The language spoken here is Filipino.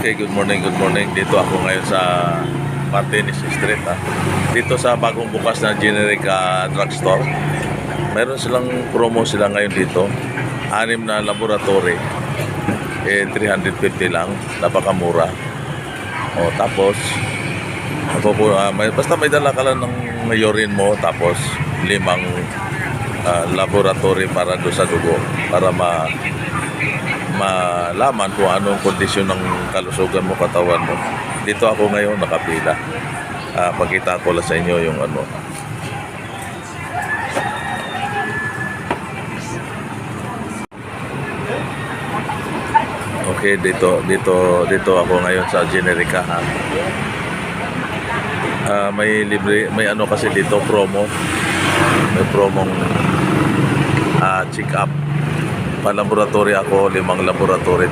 Okay, good morning, good morning. Dito ako ngayon sa Martinez Street. Dito sa bagong bukas na generic drugstore. Meron silang promo sila ngayon dito. 6 na laboratory. 350 lang. Napakamura. O, tapos, basta may dala ka lang ng urine mo. Tapos, 5 laboratory para doon sa dugo. Para malaman kung anong kondisyon ng kalusugan mo, katawan mo. Dito ako ngayon nakapila. Pakita ko lang sa inyo yung ano. Okay, dito ako ngayon sa Generica. May libre, may ano kasi dito promo. May promong check up. Pa-laboratory ako, 5 laboratory,